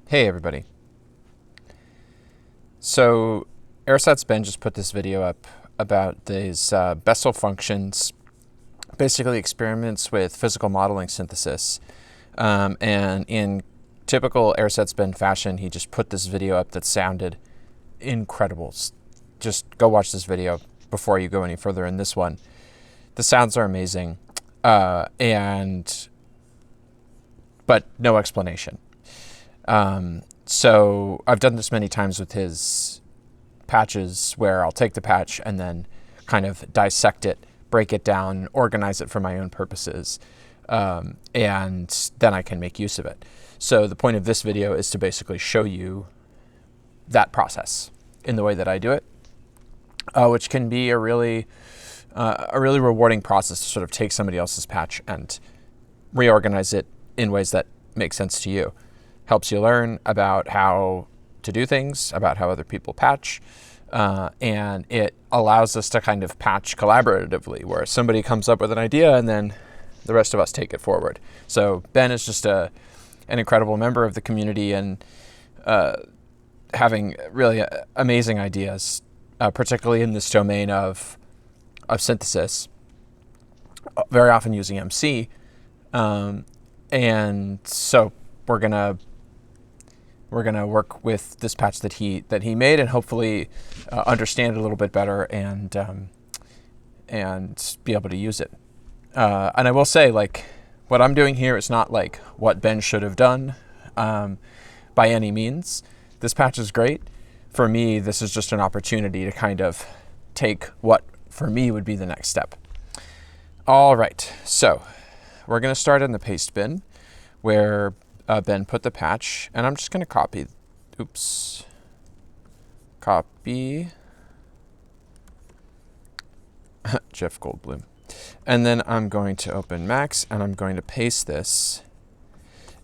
Hey everybody. So Ersatz Ben just put this video up about these Bessel functions, basically experiments with physical modeling synthesis. And in typical Ersatz Ben fashion, he just put this video up that sounded incredible. Just go watch this video before you go any further in this one. The sounds are amazing, but no explanation. So I've done this many times with his patches where I'll take the patch and then kind of dissect it, break it down, organize it for my own purposes, and then I can make use of it. So the point of this video is to basically show you that process in the way that I do it, which can be a really rewarding process to sort of take somebody else's patch and reorganize it in ways that make sense to you. Helps you learn about how to do things, about how other people patch, and it allows us to kind of patch collaboratively, where somebody comes up with an idea and then the rest of us take it forward. So Ben is just an incredible member of the community and having really amazing ideas, particularly in this domain of synthesis, very often using MC. And so we're gonna work with this patch that he made and hopefully understand it a little bit better and be able to use it. And I will say, like, what I'm doing here is not like what Ben should have done by any means. This patch is great. For me, this is just an opportunity to kind of take what for me would be the next step. All right, so we're going to start in the paste bin where Ben put the patch, and I'm just going to copy Jeff Goldblum. And then I'm going to open Max, and I'm going to paste this.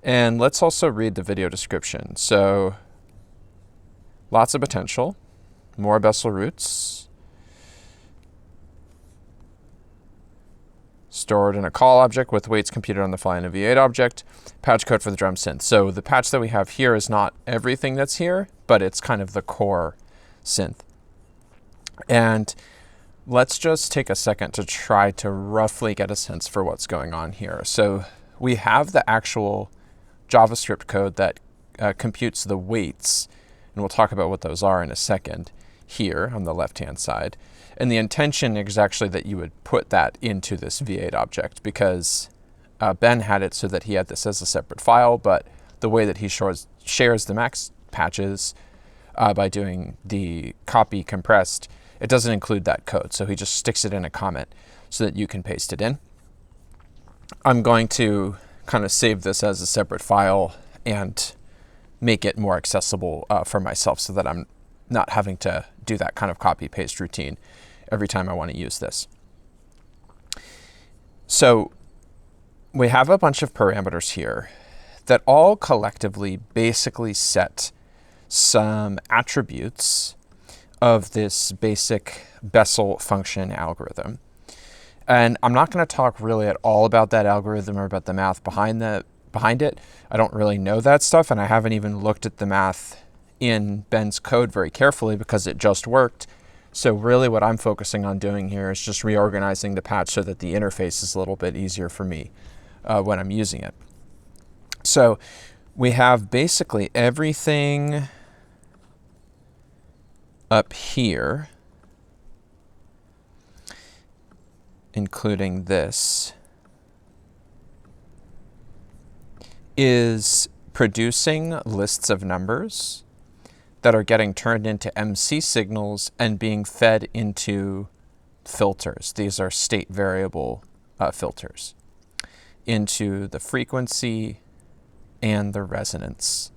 And let's also read the video description. So lots of potential, more Bessel roots, stored in a coll object with weights computed on the fly in a V8 object, patch code for the drum synth. So the patch that we have here is not everything that's here, but it's kind of the core synth. And let's just take a second to try to roughly get a sense for what's going on here. So we have the actual JavaScript code that computes the weights, and we'll talk about what those are in a second here on the left-hand side. And the intention is actually that you would put that into this V8 object, because Ben had it so that he had this as a separate file, but the way that he shares the Max patches by doing the copy compressed, it doesn't include that code. So he just sticks it in a comment so that you can paste it in. I'm going to kind of save this as a separate file and make it more accessible for myself so that I'm not having to do that kind of copy paste routine every time I want to use this. So we have a bunch of parameters here that all collectively basically set some attributes of this basic Bessel function algorithm. And I'm not going to talk really at all about that algorithm or about the math behind it. I don't really know that stuff, and I haven't even looked at the math in Ben's code very carefully because it just worked. So really what I'm focusing on doing here is just reorganizing the patch so that the interface is a little bit easier for me when I'm using it. So we have basically everything up here, including this, is producing lists of numbers that are getting turned into MC signals and being fed into filters. These are state variable filters into the frequency and the resonance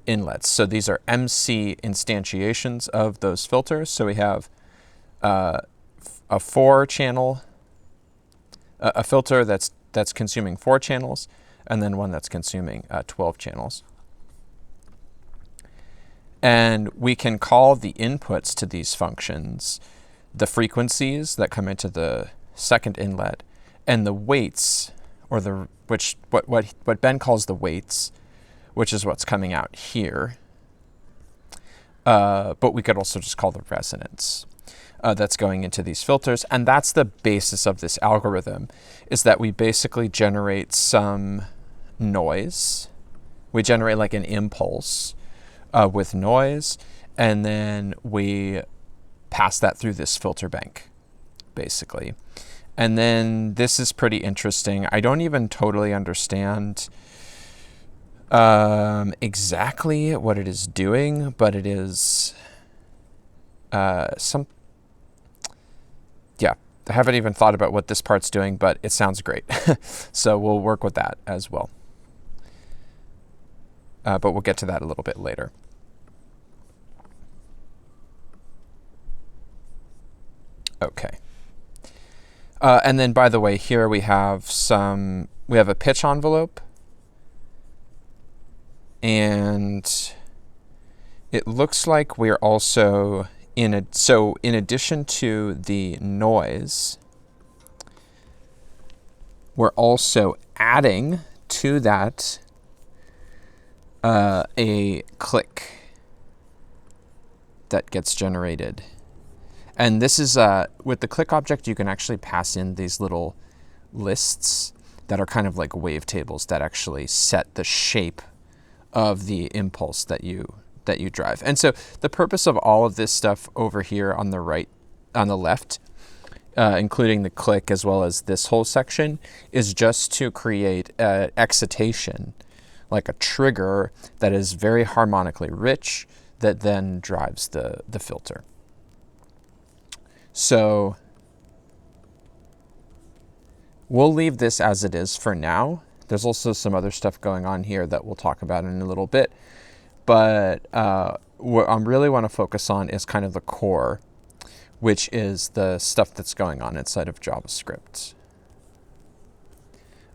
inlets. So these are MC instantiations of those filters. So we have a 4-channel, a filter that's consuming 4 channels, and then one that's consuming 12 channels. And we can call the inputs to these functions the frequencies that come into the second inlet, and the weights, or what Ben calls the weights, which is what's coming out here. But we could also just call the resonance that's going into these filters. And that's the basis of this algorithm, is that we basically generate some noise. We generate like an impulse with noise, and then we pass that through this filter bank, basically. And then this is pretty interesting. I don't even totally understand exactly what it is doing, but it is yeah, I haven't even thought about what this part's doing, but it sounds great. So we'll work with that as well. But we'll get to that a little bit later. Okay. And then, by the way, here we have a pitch envelope. And it looks like we're also in addition to the noise, we're also adding to that a click that gets generated. And this is, with the click object, you can actually pass in these little lists that are kind of like wavetables that actually set the shape of the impulse that you drive. And so the purpose of all of this stuff over here on the left, including the click as well as this whole section, is just to create excitation, like a trigger that is very harmonically rich that then drives the filter. So we'll leave this as it is for now. There's also some other stuff going on here that we'll talk about in a little bit. But what I really want to focus on is kind of the core, which is the stuff that's going on inside of JavaScript.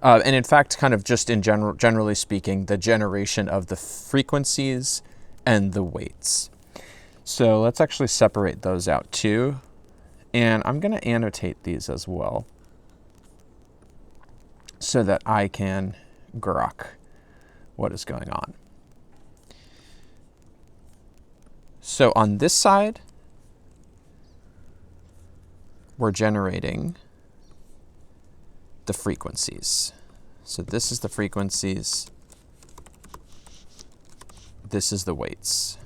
And in fact, kind of just in generally speaking, the generation of the frequencies and the weights. So let's actually separate those out too. And I'm going to annotate these as well, so that I can grok what is going on. So on this side, we're generating the frequencies. So this is the frequencies. This is the weights,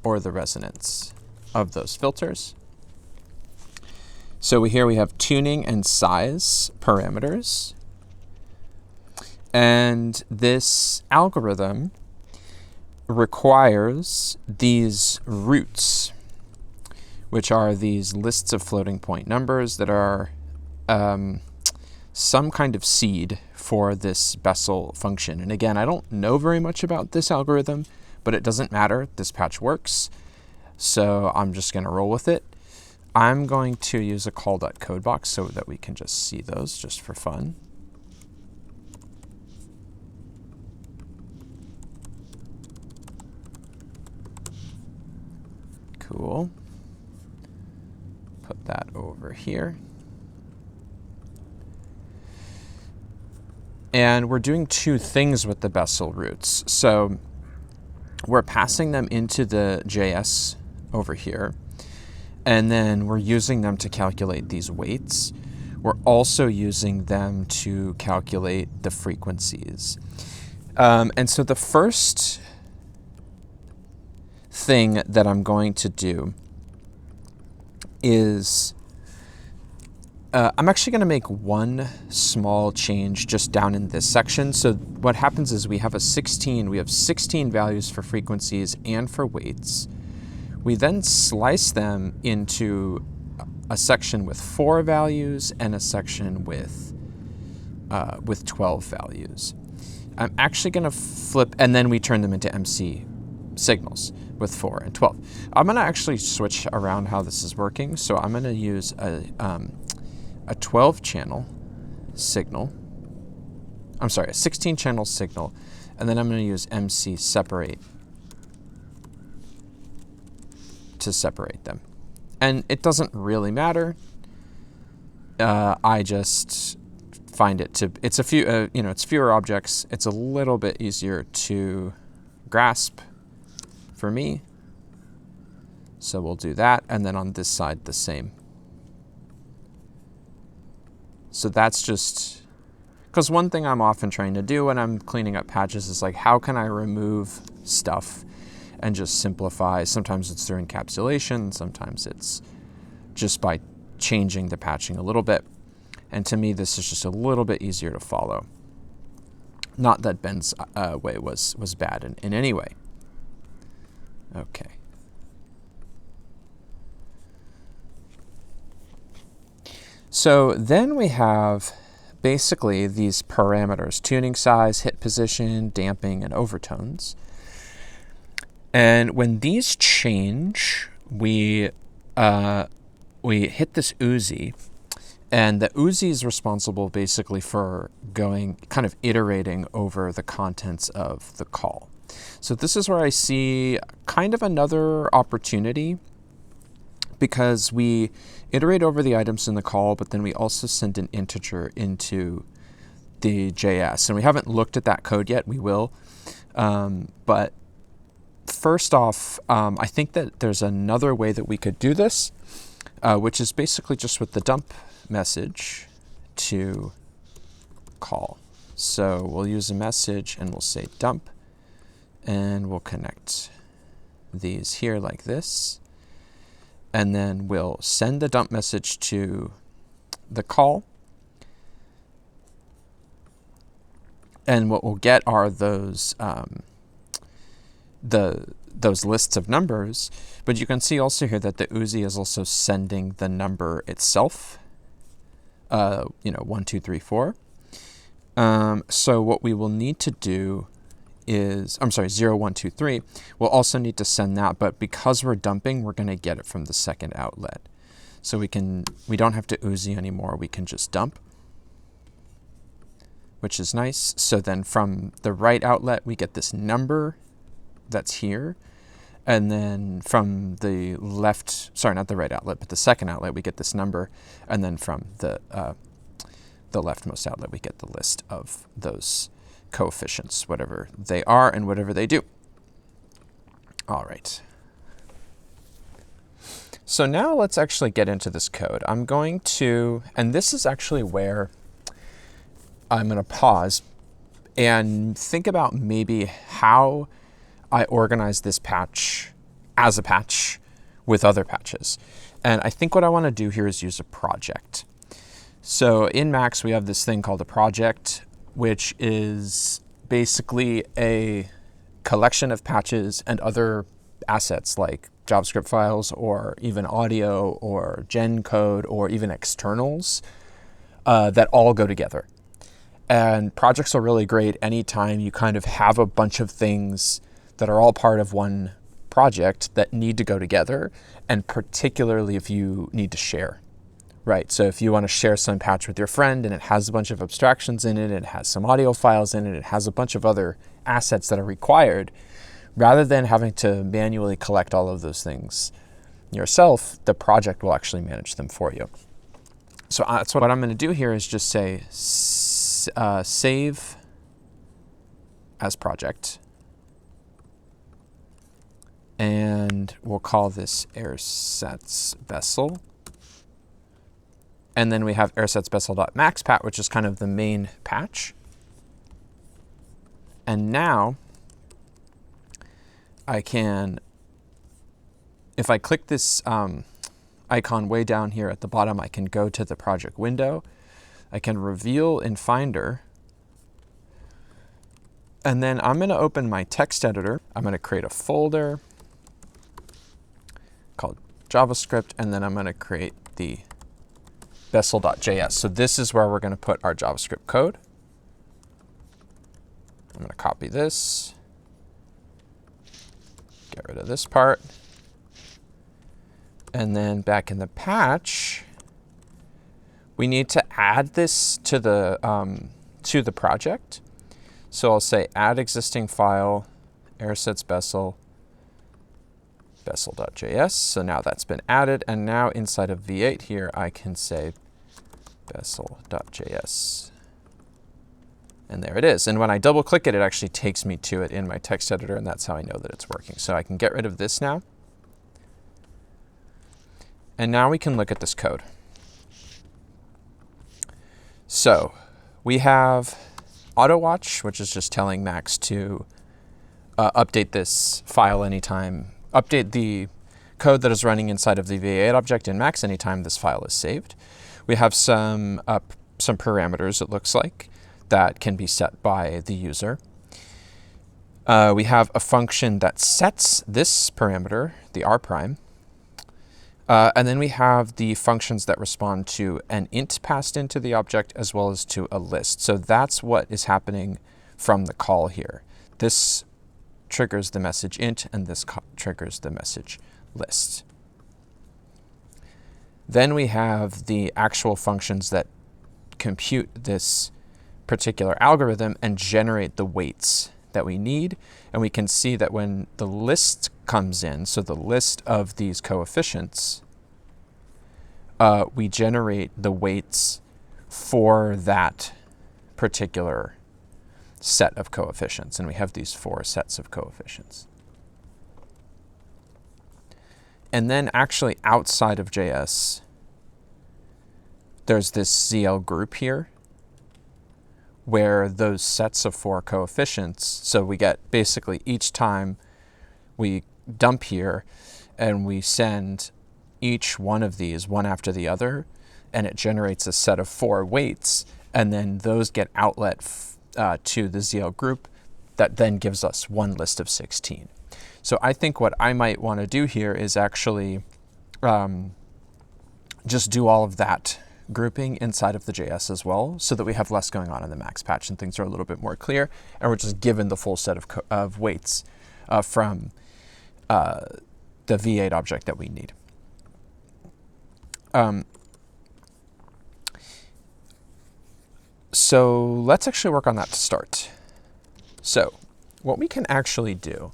or the resonance of those filters. So here we have tuning and size parameters. And this algorithm requires these roots, which are these lists of floating point numbers that are some kind of seed for this Bessel function. And again, I don't know very much about this algorithm, but it doesn't matter. This patch works. So I'm just going to roll with it. I'm going to use a coll.codebox so that we can just see those just for fun. Cool. Put that over here. And we're doing two things with the Bessel roots. So we're passing them into the JS over here, and then we're using them to calculate these weights. We're also using them to calculate the frequencies. And so the first thing that I'm going to do is I'm actually going to make one small change just down in this section. So what happens is we have 16 values for frequencies and for weights. We then slice them into a section with 4 values and a section with 12 values. I'm actually going to flip, and then we turn them into MC signals with 4 and 12. I'm going to actually switch around how this is working. So I'm going to use a 12-channel signal. I'm sorry, a 16-channel signal, and then I'm going to use MC separate to separate them. And it doesn't really matter. I just find it to, it's a few, it's fewer objects. It's a little bit easier to grasp for me. So we'll do that. And then on this side, the same. So that's just, because one thing I'm often trying to do when I'm cleaning up patches is like, how can I remove stuff and just simplify? Sometimes it's through encapsulation. Sometimes it's just by changing the patching a little bit. And to me, this is just a little bit easier to follow. Not that Ben's way was bad in any way. Okay. So then we have basically these parameters: tuning size, hit position, damping, and overtones. And when these change, we hit this Uzi. And the Uzi is responsible basically for going, kind of iterating over the contents of the call. So this is where I see kind of another opportunity, because we iterate over the items in the call, but then we also send an integer into the JS. And we haven't looked at that code yet. We will. But first off, I think that there's another way that we could do this, which is basically just with the dump message to call. So we'll use a message and we'll say dump, and we'll connect these here like this. And then we'll send the dump message to the call. And what we'll get are those those lists of numbers. But you can see also here that the Uzi is also sending the number itself. 1, 2, 3, 4. So what we will need to do is, 0, 1, 2, 3. We'll also need to send that, but because we're dumping, we're going to get it from the second outlet. So we don't have to Uzi anymore. We can just dump, which is nice. So then from the right outlet, we get this number that's here. And then from the left, sorry, not the right outlet, but the second outlet, we get this number. And then from the leftmost outlet, we get the list of those coefficients, whatever they are and whatever they do. All right. So now let's actually get into this code. I'm going to, and this is actually where I'm going to pause and think about maybe how I organize this patch as a patch with other patches. And I think what I want to do here is use a project. So in Max, we have this thing called a project, which is basically a collection of patches and other assets like JavaScript files or even audio or gen code or even externals that all go together. And projects are really great anytime you kind of have a bunch of things that are all part of one project that need to go together, and particularly if you need to share, right? So if you want to share some patch with your friend and it has a bunch of abstractions in it, it has some audio files in it, it has a bunch of other assets that are required, rather than having to manually collect all of those things yourself, the project will actually manage them for you. So that's what I'm going to do here is just say save as project. And we'll call this Ersatz Bessel. And then we have Ersatz Bessel.maxpat, which is kind of the main patch. And now I can, if I click this icon way down here at the bottom, I can go to the project window. I can reveal in Finder. And then I'm going to open my text editor. I'm going to create a folder called JavaScript, and then I'm going to create the Bessel.js. So this is where we're going to put our JavaScript code. I'm going to copy this, get rid of this part, and then back in the patch, we need to add this to the project. So I'll say add existing file, Ersatz Bessel, Bessel.js. So now that's been added. And now inside of V8 here, I can say Bessel.js And there it is. And when I double click it, it actually takes me to it in my text editor, and that's how I know that it's working. So I can get rid of this now. And now we can look at this code. So we have AutoWatch, which is just telling Max to update this file anytime, update the code that is running inside of the V8 object in Max anytime this file is saved. We have some parameters, it looks like, that can be set by the user. We have a function that sets this parameter, the r prime. And then we have the functions that respond to an int passed into the object as well as to a list. So that's what is happening from the call here. This triggers the message int, and this triggers the message list. Then we have the actual functions that compute this particular algorithm and generate the weights that we need. And we can see that when the list comes in, so the list of these coefficients, we generate the weights for that particular set of coefficients. And we have these 4 sets of coefficients. And then actually outside of JS, there's this ZL group here where those sets of 4 coefficients, so we get basically each time we dump here and we send each one of these one after the other, and it generates a set of 4 weights, and then those get outlet to the ZL group that then gives us one list of 16. So I think what I might want to do here is actually just do all of that grouping inside of the JS as well, so that we have less going on in the Max patch and things are a little bit more clear, and we're just given the full set of weights from the V8 object that we need. So let's actually work on that to start. So what we can actually do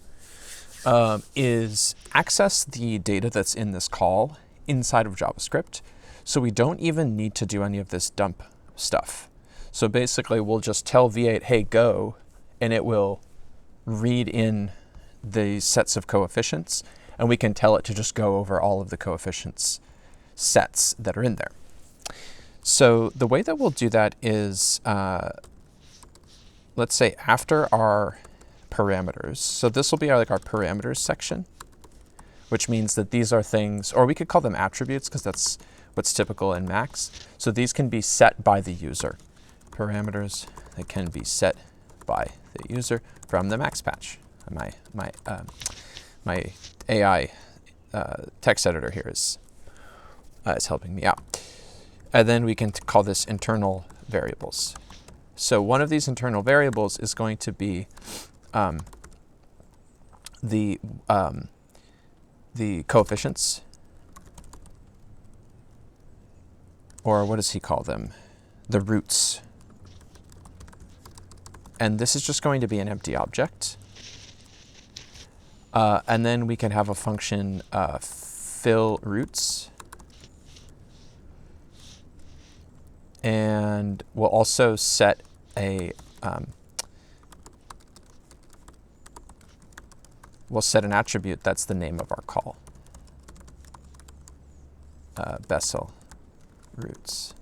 is access the data that's in this call inside of JavaScript. So we don't even need to do any of this dump stuff. So basically we'll just tell V8, hey, go, and it will read in the sets of coefficients, and we can tell it to just go over all of the coefficients sets that are in there. So the way that we'll do that is, let's say after our parameters, so this will be our parameters section, which means that these are things, or we could call them attributes because that's what's typical in Max. So these can be set by the user. Parameters that can be set by the user from the Max patch. My AI text editor here is helping me out. And then we can call this internal variables. So one of these internal variables is going to be the coefficients, or what does he call them? The roots. And this is just going to be an empty object. And then we can have a function fill roots. And we'll also set a we'll set an attribute that's the name of our call. Bessel roots.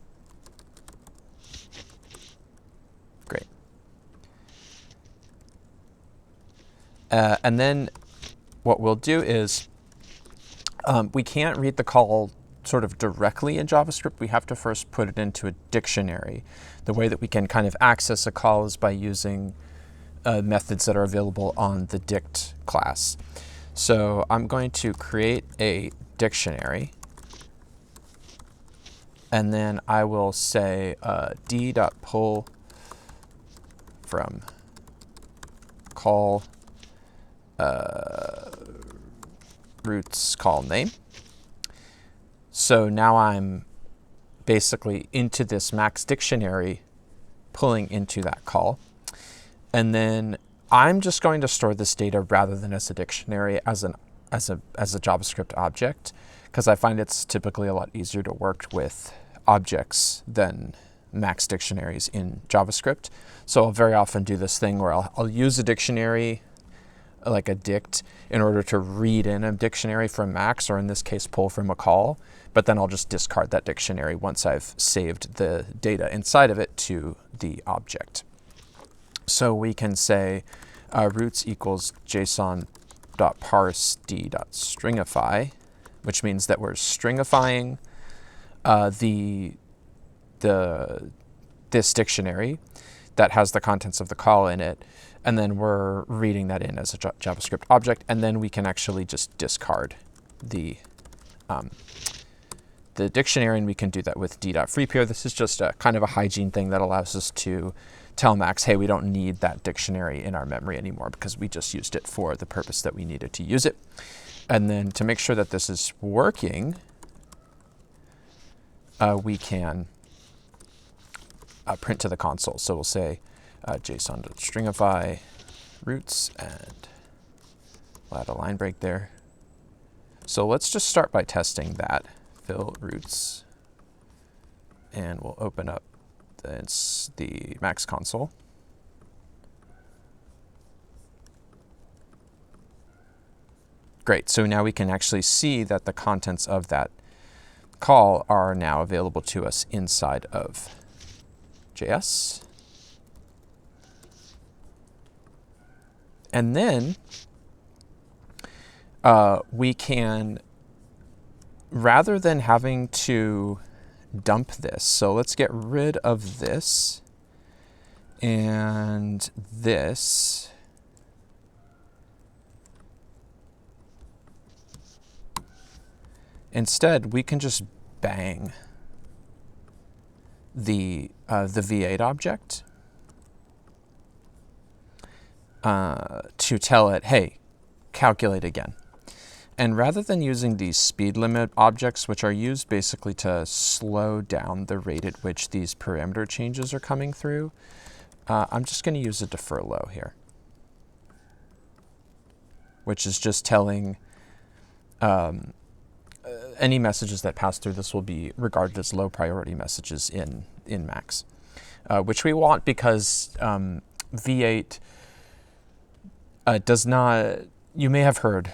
Great. And then what we'll do is we can't read the call sort of directly in JavaScript. We have to first put it into a dictionary. The way that we can kind of access a call is by using methods that are available on the dict class. So I'm going to create a dictionary, and then I will say d.pull from call roots call name. So now I'm basically into this Max dictionary pulling into that call. And then I'm just going to store this data rather than as a dictionary as a JavaScript object, because I find it's typically a lot easier to work with objects than Max dictionaries in JavaScript. So I'll very often do this thing where I'll use a dictionary, like a dict, in order to read in a dictionary from Max, or in this case, pull from a coll. But then I'll just discard that dictionary once I've saved the data inside of it to the object. So we can say roots equals json.parse d.stringify, which means that we're stringifying this dictionary that has the contents of the coll in it, and then we're reading that in as a JavaScript object, and then we can actually just discard the dictionary, and we can do that with d.freepair. This is just a kind of a hygiene thing that allows us to tell Max, hey, we don't need that dictionary in our memory anymore because we just used it for the purpose that we needed to use it. And then to make sure that this is working, we can print to the console. So we'll say json.stringify roots, and we'll add a line break there. So let's just start by testing that. Fill roots, and we'll open up the Max console. Great, so now we can actually see that the contents of that coll are now available to us inside of JS. And then we can, rather than having to dump this, so let's get rid of this and this. Instead, we can just bang the V8 object to tell it, hey, calculate again. And rather than using these speed limit objects, which are used basically to slow down the rate at which these parameter changes are coming through, I'm just going to use a defer low here, which is just telling any messages that pass through this will be regarded as low priority messages in Max, which we want because V8 does not, you may have heard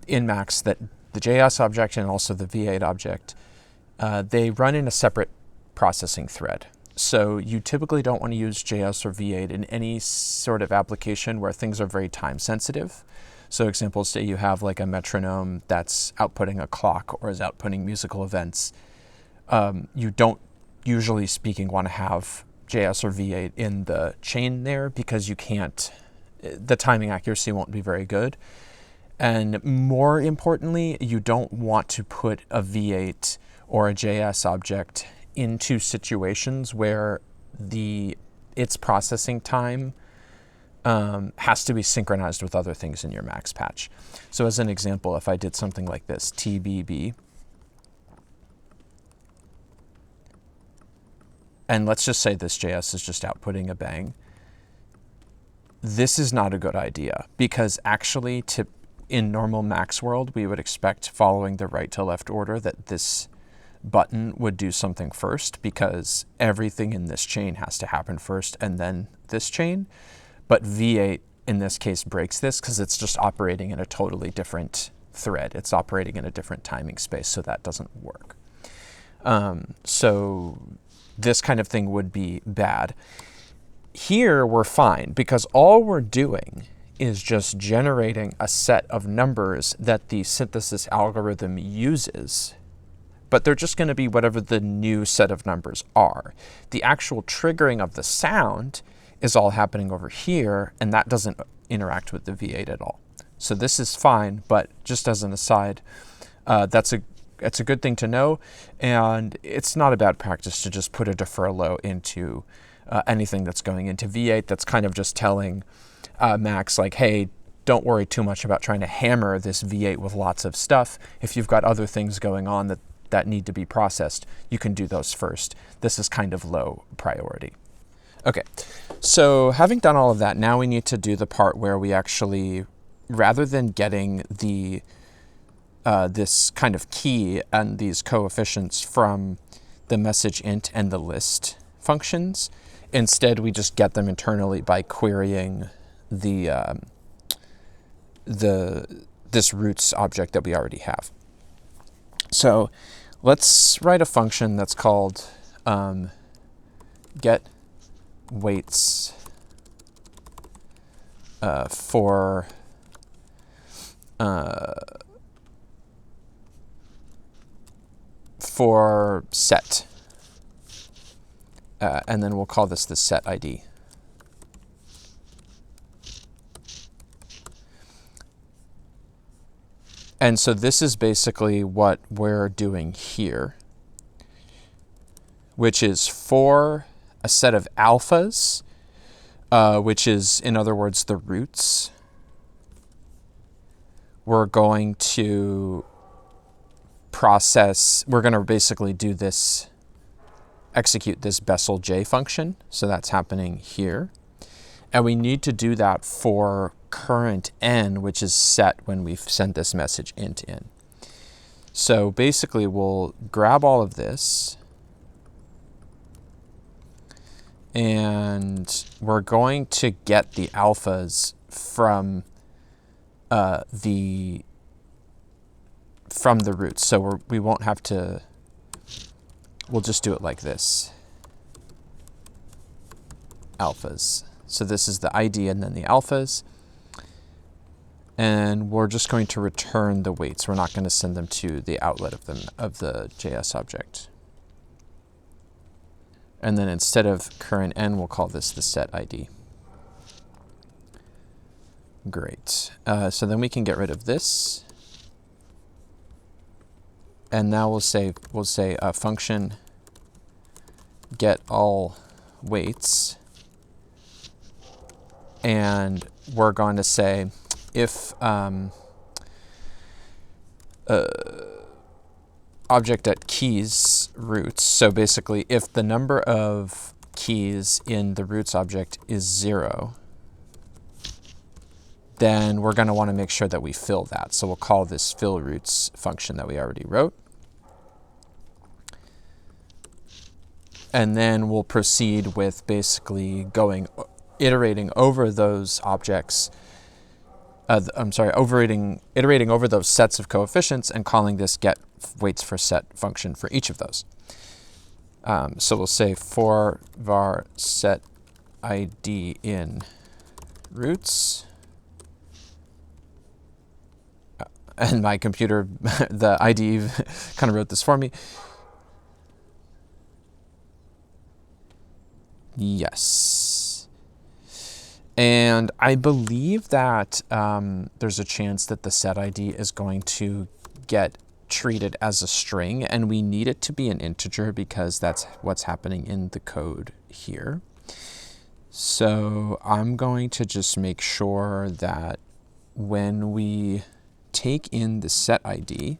in Max that the JS object and also the V8 object, they run in a separate processing thread. So you typically don't want to use JS or V8 in any sort of application where things are very time sensitive. So examples, say you have like a metronome that's outputting a clock or is outputting musical events. You don't, usually speaking, want to have JS or V8 in the chain there because you can't, the timing accuracy won't be very good. And more importantly, you don't want to put a V8 or a JS object into situations where its processing time has to be synchronized with other things in your Max patch. So as an example, if I did something like this, TBB, and let's just say this JS is just outputting a bang, this is not a good idea because actually in normal Max world, we would expect, following the right to left order, that this button would do something first because everything in this chain has to happen first and then this chain. But V8 in this case breaks this because it's just operating in a totally different thread. It's operating in a different timing space, so that doesn't work. So this kind of thing would be bad. Here we're fine because all we're doing is just generating a set of numbers that the synthesis algorithm uses, but they're just going to be whatever the new set of numbers are. The actual triggering of the sound is all happening over here, and that doesn't interact with the V8 at all. So this is fine, but just as an aside, it's a good thing to know, and it's not a bad practice to just put a defer low into anything that's going into V8. That's kind of just telling Max, like, hey, don't worry too much about trying to hammer this V8 with lots of stuff. If you've got other things going on that need to be processed, you can do those first. This is kind of low priority. Okay, so having done all of that, now we need to do the part where we actually, rather than getting this kind of key and these coefficients from the message int and the list functions. Instead, we just get them internally by querying this roots object that we already have. So let's write a function that's called get weights for set. And then we'll call this the set ID. And so this is basically what we're doing here, which is for a set of alphas, which is, in other words, the roots. We're going to basically do this, execute this Bessel J function. So that's happening here. And we need to do that for current n, which is set when we've sent this message int in. So basically, we'll grab all of this, and we're going to get the alphas from the roots. So we won't have to. We'll just do it like this. Alphas. So this is the ID and then the alphas. And we're just going to return the weights. We're not going to send them to the outlet of the JS object. And then instead of current n, we'll call this the set ID. Great. So then we can get rid of this. And now we'll say a function get all weights. And we're going to say if object at keys roots, so basically if the number of keys in the roots object is 0, then we're going to want to make sure that we fill that. So we'll call this fill roots function that we already wrote. And then we'll proceed with basically iterating over those objects. Iterating over those sets of coefficients and calling this get weights for set function for each of those. So we'll say for var set ID in roots. And my computer, the IDE kind of wrote this for me. Yes. And I believe that there's a chance that the set ID is going to get treated as a string, and we need it to be an integer because that's what's happening in the code here. So I'm going to just make sure that when we take in the set ID,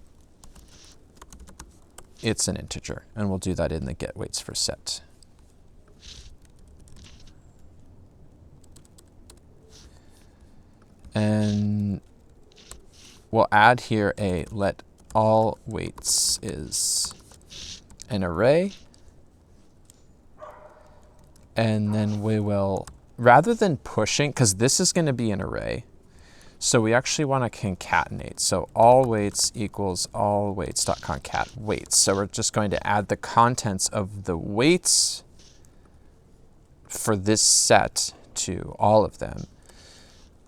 it's an integer, and we'll do that in the get weights for set. And we'll add here a let all weights is an array. And then we will, rather than pushing, because this is going to be an array, so we actually want to concatenate. So all weights equals all weights.concat weights. So we're just going to add the contents of the weights for this set to all of them.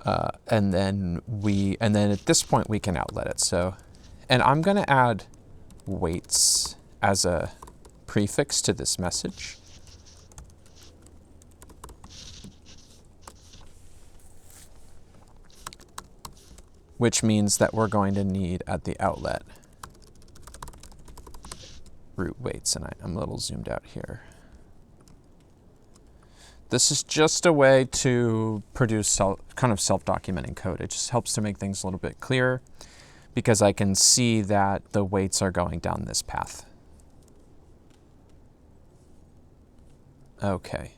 And then at this point we can outlet it. So, and I'm going to add weights as a prefix to this message. Which means that we're going to need at the outlet root weights, and I'm a little zoomed out here. This is just a way to produce kind of self-documenting code. It just helps to make things a little bit clearer because I can see that the weights are going down this path. Okay.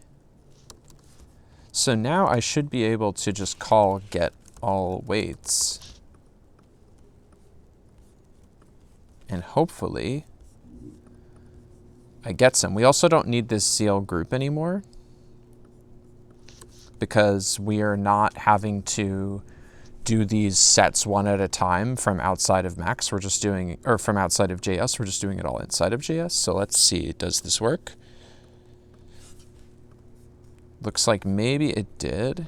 So now I should be able to just call get all weights. And hopefully I get some. We also don't need this CL group anymore because we are not having to do these sets one at a time from outside of Max. We're just doing, or from outside of JS, we're just doing it all inside of JS. So let's see, does this work? Looks like maybe it did.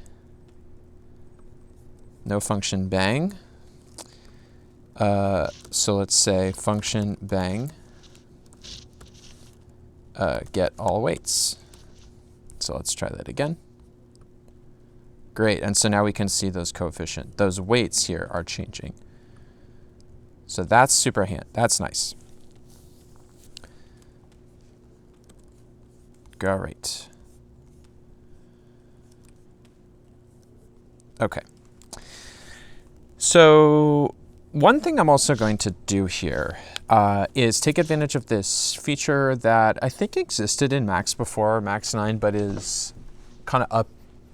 No function bang. So let's say function bang get all weights. So let's try that again. Great, and so now we can see those those weights here are changing. So that's super that's nice. Great. Okay. So one thing I'm also going to do here is take advantage of this feature that I think existed in Max before Max 9, but is kind of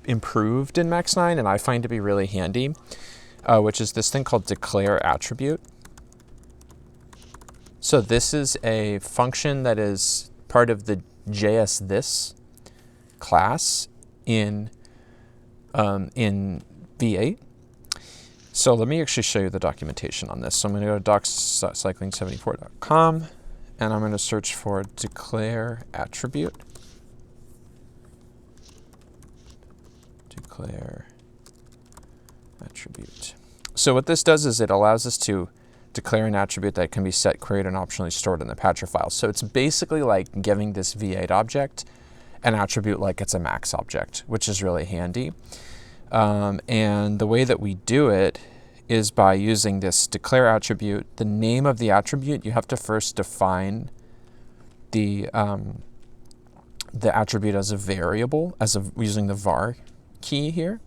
improved in Max 9, and I find to be really handy, which is this thing called declareattribute. So this is a function that is part of the JS class in V8. So let me actually show you the documentation on this. So I'm going to go to docs.cycling74.com, and I'm going to search for declareattribute. Declareattribute. So what this does is it allows us to declare an attribute that can be set, created, and optionally stored in the patcher file. So it's basically like giving this V8 object an attribute like it's a Max object, which is really handy. And the way that we do it is by using this declare attribute. The name of the attribute, you have to first define the attribute as a variable, using the var key here.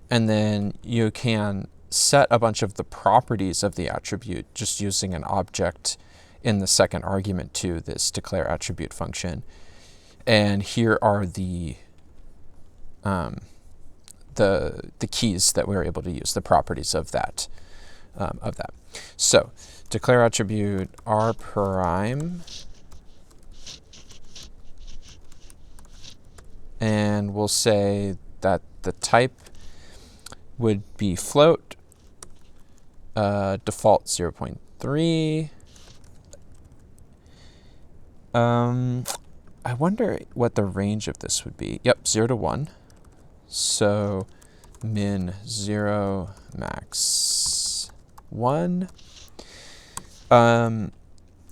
And then you can set a bunch of the properties of the attribute just using an object in the second argument to this declare attribute function. And here are the keys that we're able to use, the properties of that. So declare attribute r prime, and we'll say that the type would be float, default 0.3. I wonder what the range of this would be. Yep, 0 to 1. So min 0, max 1.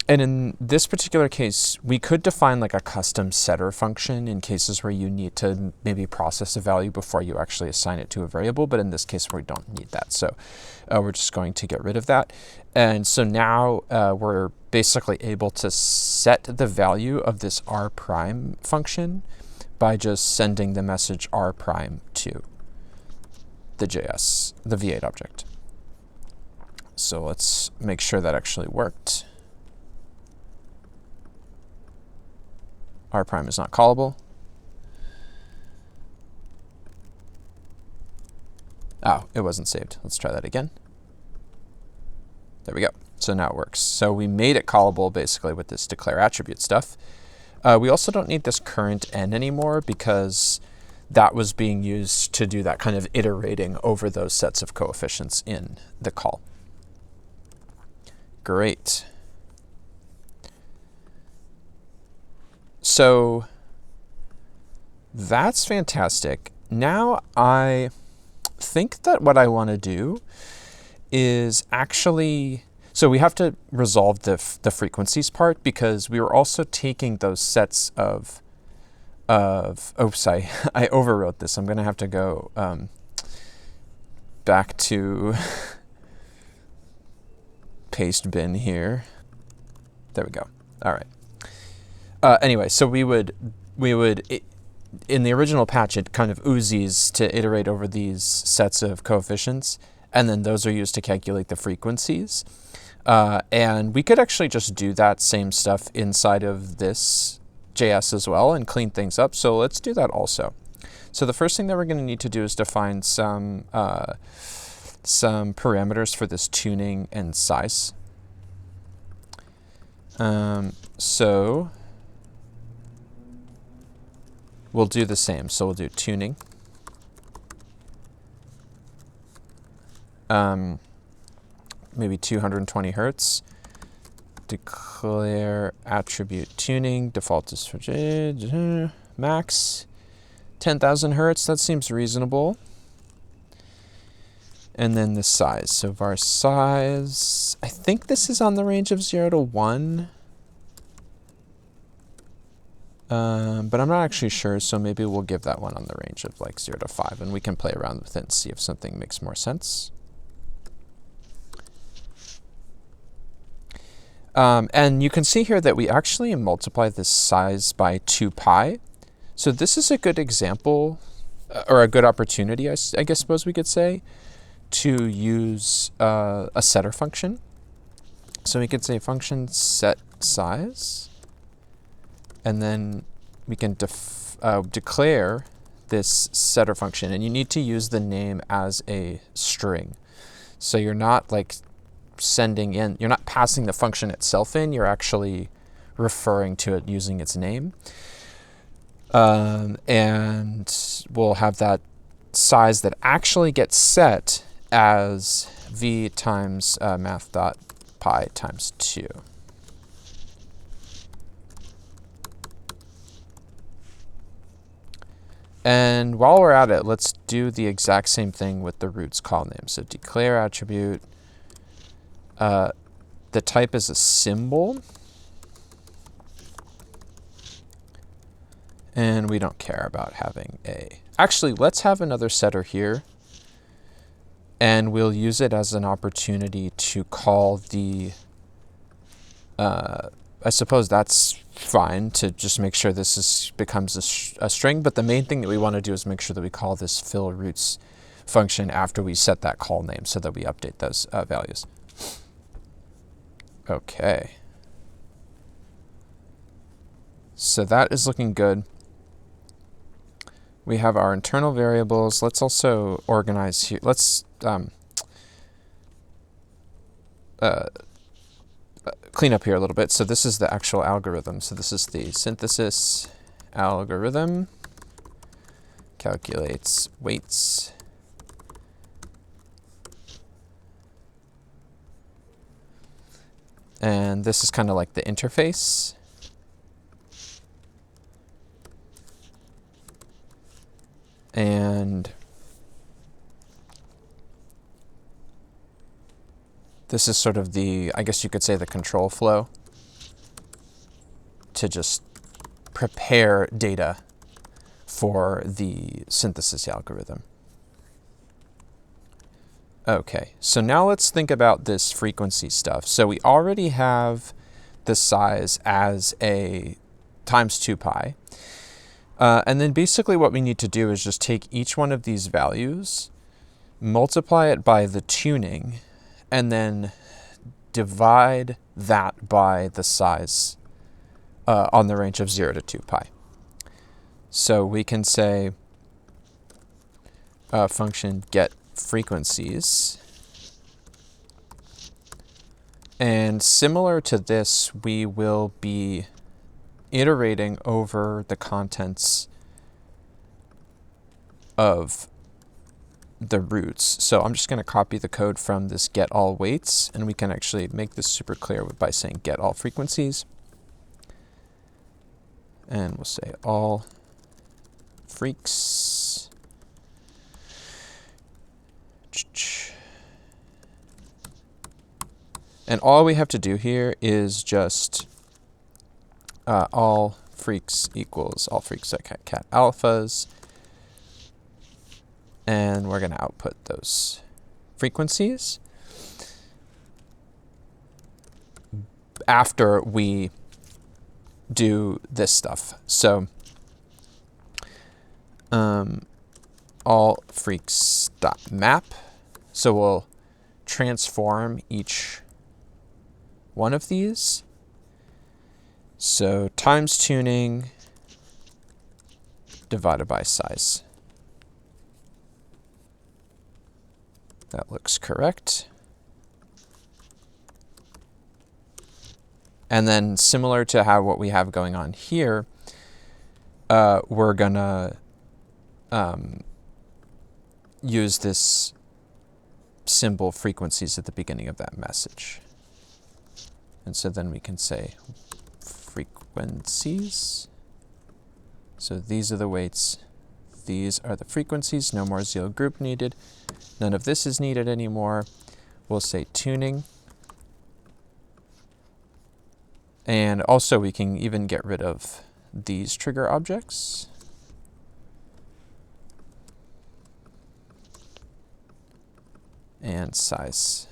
And in this particular case, we could define like a custom setter function in cases where you need to maybe process a value before you actually assign it to a variable. But in this case, we don't need that. So we're just going to get rid of that. And so now we're basically able to set the value of this r prime function by just sending the message r prime to the V8 object. So let's make sure that actually worked. R prime is not callable. Oh, it wasn't saved. Let's try that again. There we go. So now it works. So we made it callable basically with this declare attribute stuff. We also don't need this current n anymore because that was being used to do that kind of iterating over those sets of coefficients in the call. Great. So that's fantastic. Now I think that what I want to do is actually, so we have to resolve the frequencies part because we were also taking those sets of oops, I overwrote this. I'm going to have to go back to paste bin here. There we go. All right. Anyway, so we would in the original patch, it kind of oozes to iterate over these sets of coefficients, and then those are used to calculate the frequencies. And we could actually just do that same stuff inside of this JS as well and clean things up. So let's do that also. So the first thing that we're going to need to do is define some parameters for this tuning and size. So we'll do the same. So we'll do tuning. Maybe 220 hertz. Declare attribute tuning. Default is for max. 10,000 hertz. That seems reasonable. And then the size. So var size, I think this is on the range of 0 to 1. But I'm not actually sure, so maybe we'll give that one on the range of like 0 to 5, and we can play around with it and see if something makes more sense. And you can see here that we actually multiply this size by 2 pi. So this is a good example, or a good opportunity, I suppose we could say, to use a setter function. So we could say function set size, and then we can declare this setter function, and you need to use the name as a string. So you're not like sending in, you're not passing the function itself in, you're actually referring to it using its name. And we'll have that size that actually gets set as v times math.pi times 2. And while we're at it, let's do the exact same thing with the roots call name. So declare attribute. The type is a symbol. And we don't care about having a. Actually, let's have another setter here. And we'll use it as an opportunity to call the, I suppose that's fine to just make sure this becomes a string, but the main thing that we want to do is make sure that we call this fill roots function after we set that call name so that we update those values. Okay. So that is looking good. We have our internal variables. Let's also organize here. Let's clean up here a little bit. So this is the actual algorithm. So this is the synthesis algorithm. Calculates weights. And this is kind of like the interface. And this is sort of the, I guess you could say, the control flow to just prepare data for the synthesis algorithm. Okay, so now let's think about this frequency stuff. So we already have the size as a times 2 pi. And then basically what we need to do is just take each one of these values, multiply it by the tuning, and then divide that by the size on the range of 0 to 2 pi. So we can say function get frequencies. And similar to this, we will be iterating over the contents of the roots. So I'm just going to copy the code from this get all weights, and we can actually make this super clear by saying get all frequencies. And we'll say all freaks. And all we have to do here is just all freaks equals all freaks at cat alphas. And we're going to output those frequencies after we do this stuff. So all freaks dot map. So we'll transform each one of these. So times tuning divided by size. That looks correct. And then similar to what we have going on here, we're gonna use this symbol frequencies at the beginning of that message. And so then we can say frequencies. So these are the weights. These are the frequencies. No more zeal group needed. None of this is needed anymore. We'll say tuning. And also we can even get rid of these trigger objects. And size.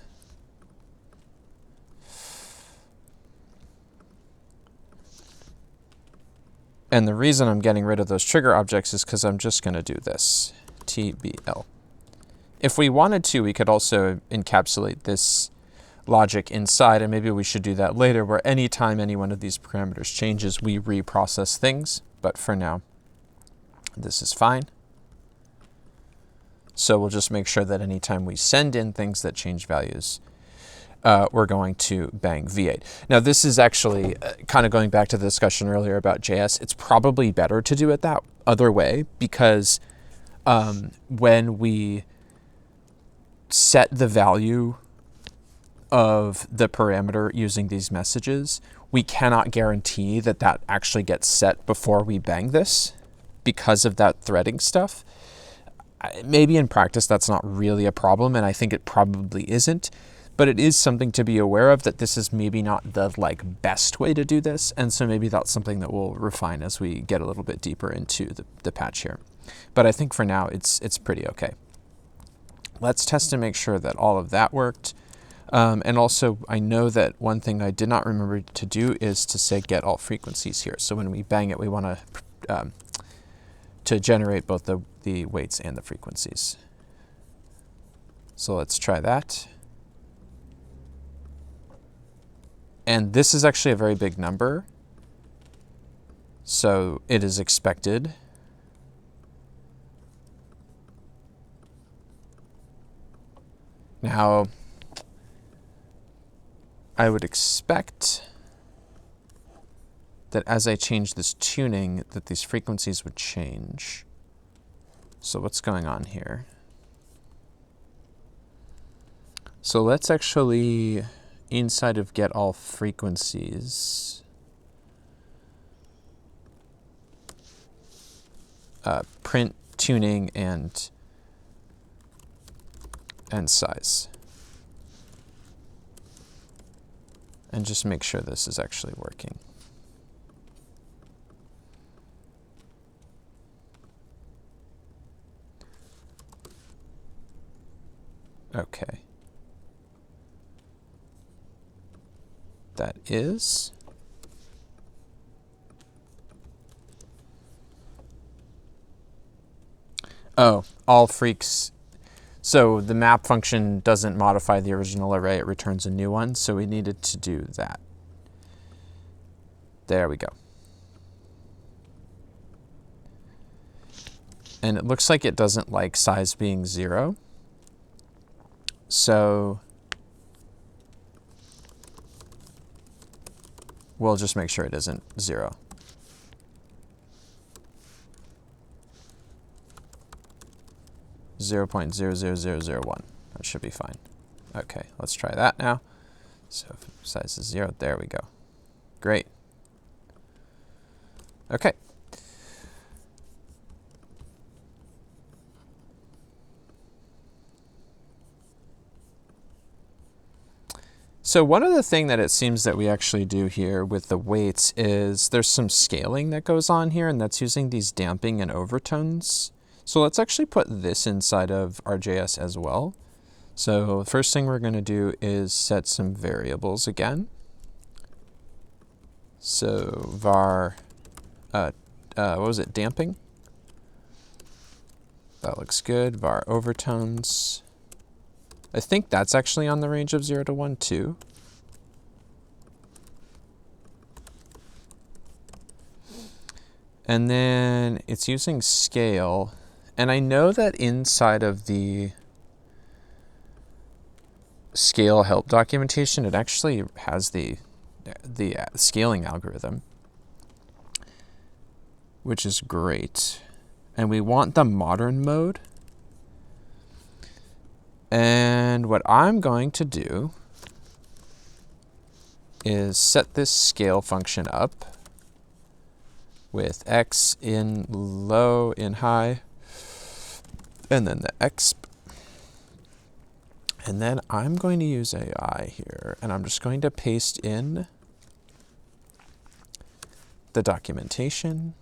And the reason I'm getting rid of those trigger objects is because I'm just going to do this, TBL. If we wanted to, we could also encapsulate this logic inside, and maybe we should do that later, where anytime any one of these parameters changes, we reprocess things. But for now, this is fine. So we'll just make sure that anytime we send in things that change values, we're going to bang V8. Now this is actually kind of going back to the discussion earlier about JS. It's probably better to do it that other way, because when we set the value of the parameter using these messages, we cannot guarantee that that actually gets set before we bang this because of that threading stuff. Maybe in practice that's not really a problem, and I think it probably isn't, but it is something to be aware of, that this is maybe not the best way to do this, and so maybe that's something that we'll refine as we get a little bit deeper into the patch here. But I think for now it's pretty okay. Let's test and make sure that all of that worked. And also, I know that one thing I did not remember to do is to say get all frequencies here. So when we bang it, we want to generate both the weights and the frequencies. So let's try that. And this is actually a very big number, so it is expected. Now, I would expect that as I change this tuning, that these frequencies would change. So what's going on here? So let's actually, inside of get all frequencies, print tuning and size. And just make sure this is actually working. Okay. That is. Oh, all freaks. So the map function doesn't modify the original array, it returns a new one, so we needed to do that. There we go. And it looks like it doesn't like size being 0. So we'll just make sure it isn't 0. Zero 0.00001. That should be fine. Okay, let's try that now. So if size is 0, there we go. Great. Okay. So one other thing that it seems that we actually do here with the weights is there's some scaling that goes on here, and that's using these damping and overtones. So let's actually put this inside of our JS as well. So the first thing we're going to do is set some variables again. So var, what was it, damping? That looks good. Var overtones. I think that's actually on the range of 0 to 1 too. And then it's using scale. And I know that inside of the scale help documentation, it actually has the scaling algorithm. which is great. And we want the modern mode. And what I'm going to do is set this scale function up with x in low, in high, and then the exp. And then I'm going to use AI here, and I'm just going to paste in the documentation,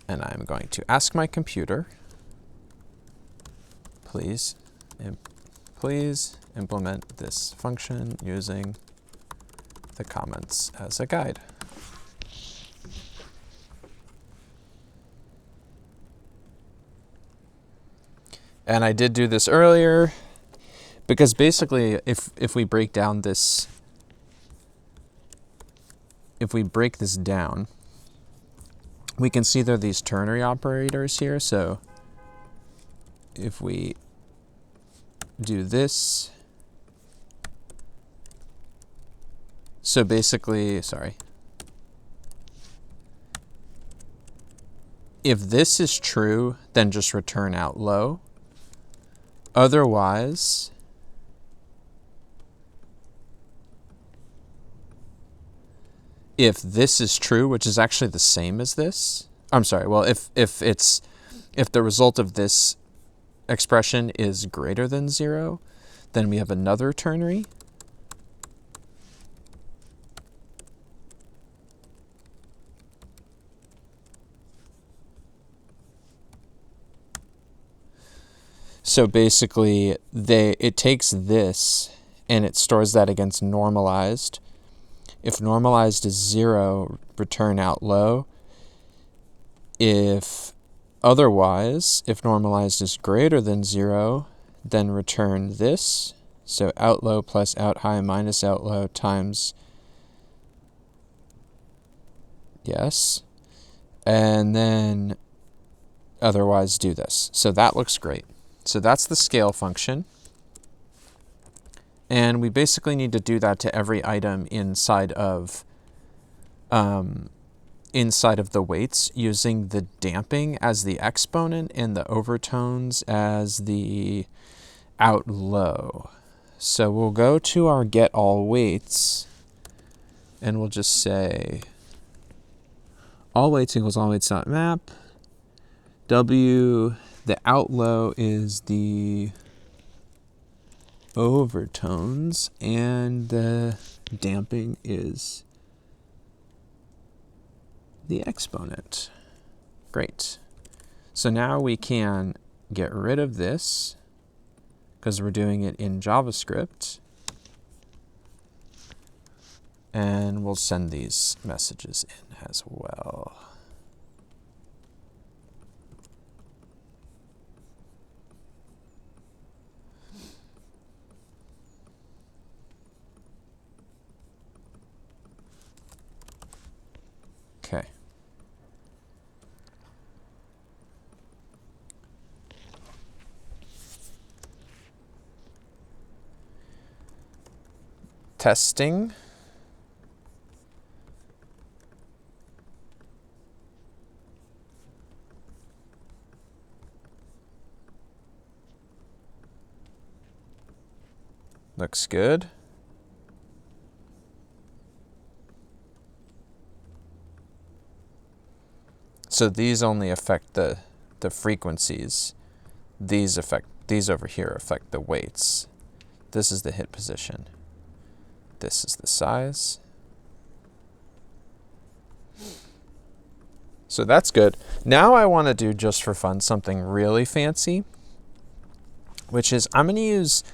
and I'm going to ask my computer, please implement this function using the comments as a guide. And I did do this earlier because basically if we break down this, if we break this down, we can see there are these ternary operators here. So if we do this, so basically, sorry, if this is true, then just return out low. Otherwise, if this is true, which is actually the same as this, I'm sorry, well, if the result of this expression is greater than 0, then we have another ternary. So basically, it takes this and it stores that against normalized. If normalized is 0, return out low. If otherwise, if normalized is greater than 0, then return this. So out low plus out high minus out low times yes. And then otherwise do this. So that looks great. So that's the scale function. And we basically need to do that to every item inside of the weights using the damping as the exponent and the overtones as the out low. So we'll go to our get all weights and we'll just say all weights equals all weights.map. W, the out low is the overtones and the damping is the exponent. Great. So now we can get rid of this because we're doing it in JavaScript. And we'll send these messages in as well. Okay. Testing. Looks good. So these only affect the frequencies. These over here affect the weights. This is the hit position. This is the size. So that's good. Now I want to do, just for fun, something really fancy, which is I'm going to use,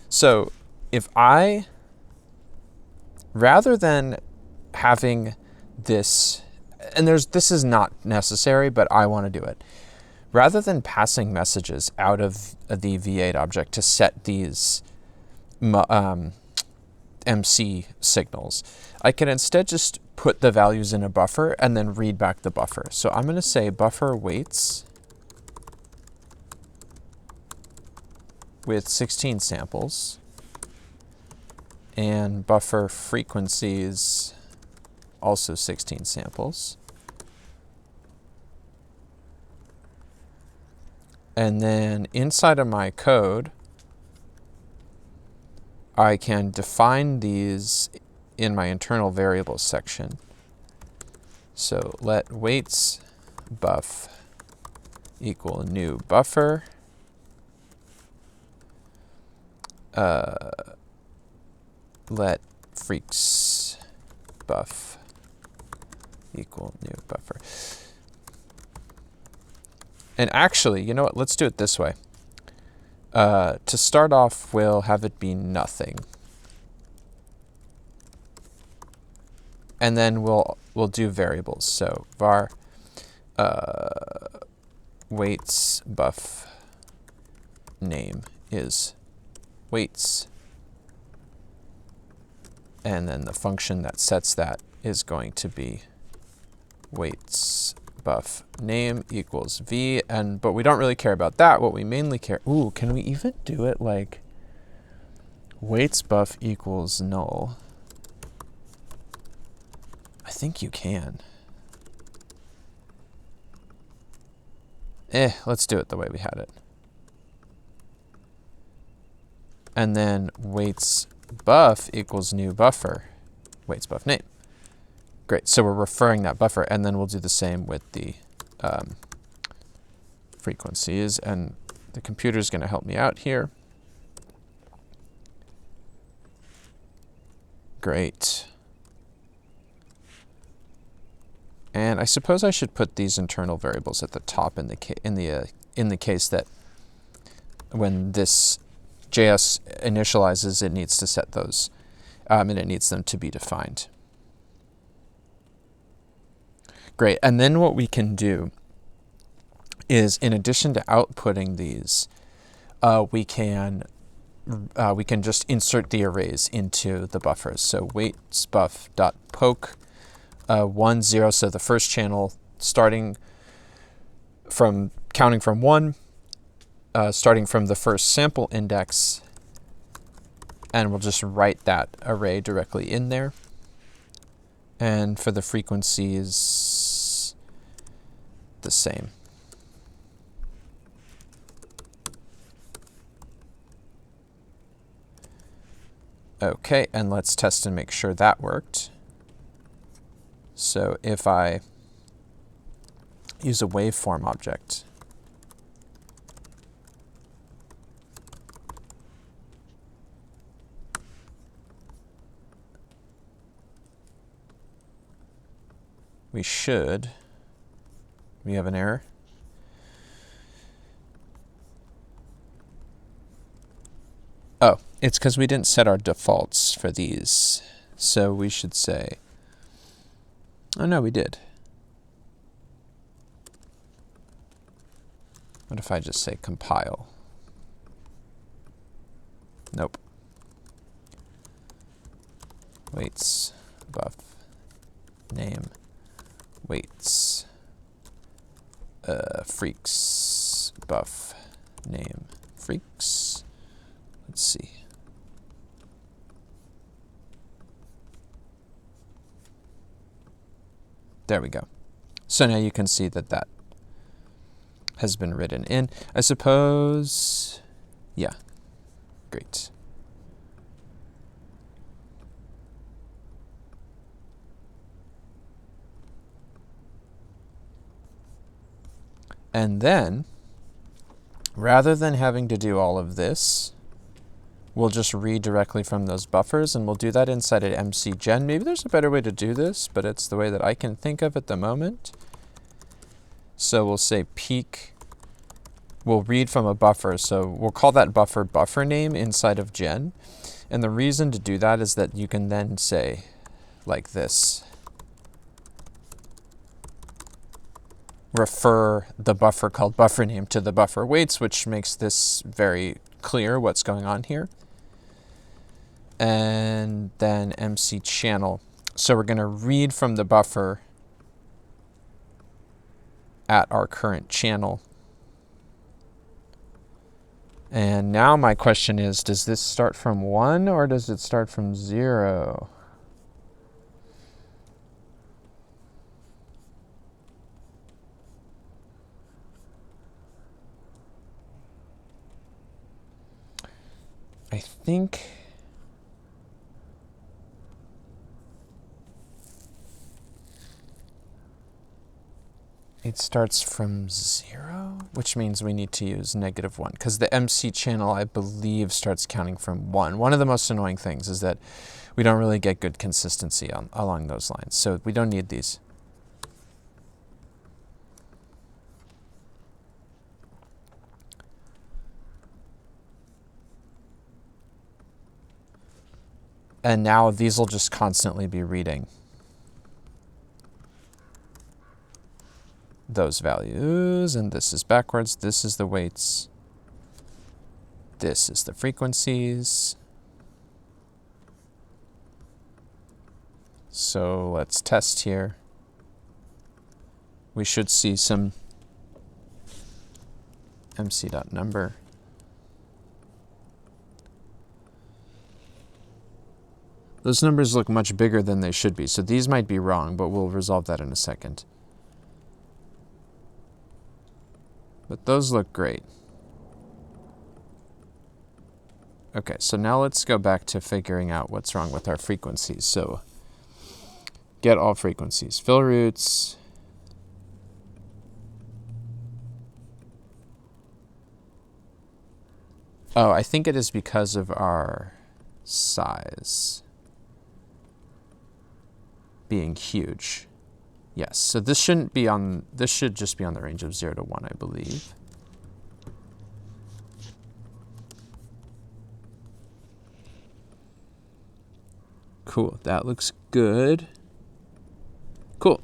so if I, rather than having this, and this is not necessary, but I want to do it. Rather than passing messages out of the V8 object to set these MC signals, I can instead just put the values in a buffer and then read back the buffer. So I'm going to say buffer weights with 16 samples and buffer frequencies also 16 samples. And then inside of my code, I can define these in my internal variables section. So let weights buff equal new buffer. Let freaks buff equal new buffer. And actually, you know what? Let's do it this way. To start off, we'll have it be nothing. And then we'll do variables. So var weights buff name is weights. And then the function that sets that is going to be weights buff name equals v. But we don't really care about that. What we mainly care, ooh, can we even do it like weights buff equals null? I think you can. Let's do it the way we had it. And then weights buff equals new buffer, weights buff name. Great, so we're referring that buffer, and then we'll do the same with the frequencies, and the computer's going to help me out here. Great. And I suppose I should put these internal variables at the top in the case that when this JS initializes, it needs to set those, and it needs them to be defined. Great, and then what we can do is, in addition to outputting these, we can just insert the arrays into the buffers. So weights buff dot poke 1 0. So the first channel counting from 1, starting from the first sample index, and we'll just write that array directly in there. And for the frequencies, the same. Okay, and let's test and make sure that worked. So if I use a waveform object, we have an error. Oh, it's because we didn't set our defaults for these. So we should say, oh no, we did. What if I just say compile? Nope. Weights buff name weights freaks buff name freaks. Let's see. There we go. So now you can see that that has been written in. I suppose, yeah, great. And then, rather than having to do all of this, we'll just read directly from those buffers, and we'll do that inside of mcgen. Maybe there's a better way to do this, but it's the way that I can think of at the moment. So we'll say peak, we'll read from a buffer, so we'll call that buffer name inside of gen. And the reason to do that is that you can then say like this, refer the buffer called buffer name to the buffer weights, which makes this very clear what's going on here. And then MC channel. So we're going to read from the buffer at our current channel. And now my question is, does this start from 1 or does it start from 0? I think it starts from 0, which means we need to use -1, because the MC channel, I believe, starts counting from 1. One of the most annoying things is that we don't really get good consistency along those lines, so we don't need these. And now these will just constantly be reading those values, and this is backwards. This is the weights. This is the frequencies. So let's test here. We should see some MC.number. Those numbers look much bigger than they should be, so these might be wrong, but we'll resolve that in a second. But those look great. Okay, so now let's go back to figuring out what's wrong with our frequencies. So get all frequencies. Fill roots. Oh, I think it is because of our size being huge. Yes, so this shouldn't be on, this should just be on the range of 0 to 1, I believe. Cool, that looks good. Cool.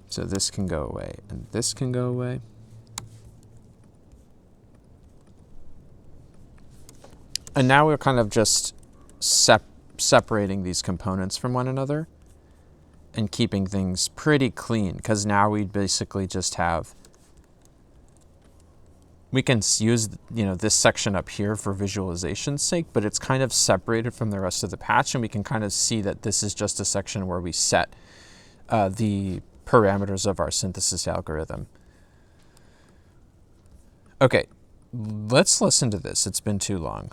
So this can go away, and this can go away. And now we're kind of just separating these components from one another and keeping things pretty clean, because now we basically just have, we can use, you know, this section up here for visualization's sake, but it's kind of separated from the rest of the patch, and we can kind of see that this is just a section where we set the parameters of our synthesis algorithm. Okay, let's listen to this. It's been too long.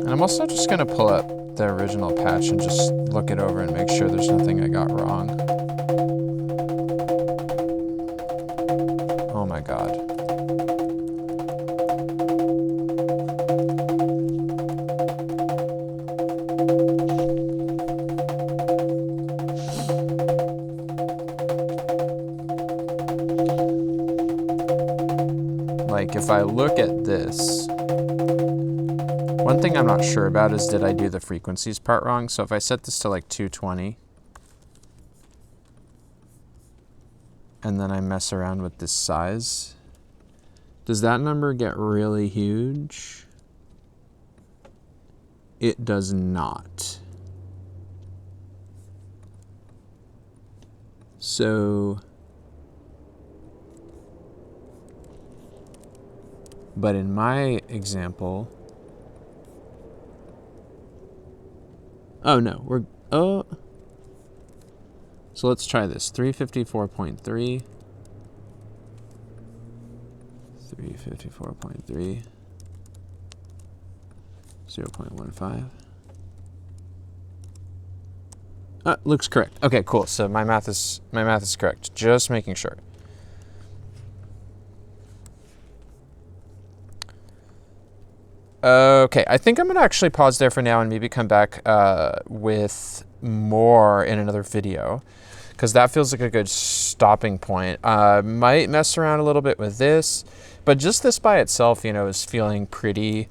I'm also just going to pull up the original patch and just look it over and make sure there's nothing I got wrong. Oh my god. Like, if I look at this, one thing I'm not sure about is, did I do the frequencies part wrong? So if I set this to like 220, and then I mess around with this size, does that number get really huge? It does not. So, but in my example, oh no, we're, oh. So let's try this, 354.3, 354.3, 0.15. Looks correct. Okay, cool. So my math is correct. Just making sure. Okay, I think I'm going to actually pause there for now and maybe come back with more in another video, because that feels like a good stopping point. Might mess around a little bit with this, but just this by itself, you know, is feeling pretty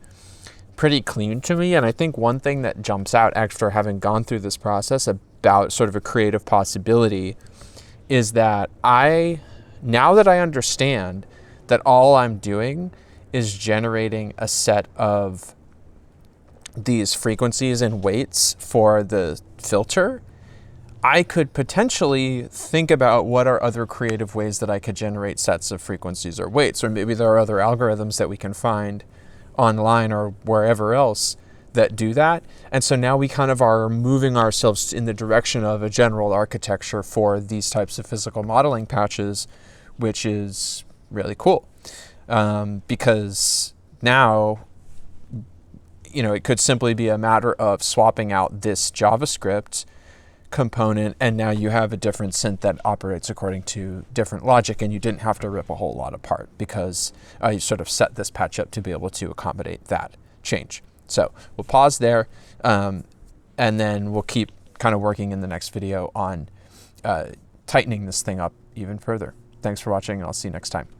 clean to me. And I think one thing that jumps out after having gone through this process about sort of a creative possibility is that now that I understand that all I'm doing is generating a set of these frequencies and weights for the filter, I could potentially think about what are other creative ways that I could generate sets of frequencies or weights, or maybe there are other algorithms that we can find online or wherever else that do that. And so now we kind of are moving ourselves in the direction of a general architecture for these types of physical modeling patches, which is really cool. Because now, you know, it could simply be a matter of swapping out this JavaScript component, and now you have a different synth that operates according to different logic, and you didn't have to rip a whole lot apart because you sort of set this patch up to be able to accommodate that change. So we'll pause there, and then we'll keep kind of working in the next video on tightening this thing up even further. Thanks for watching, and I'll see you next time.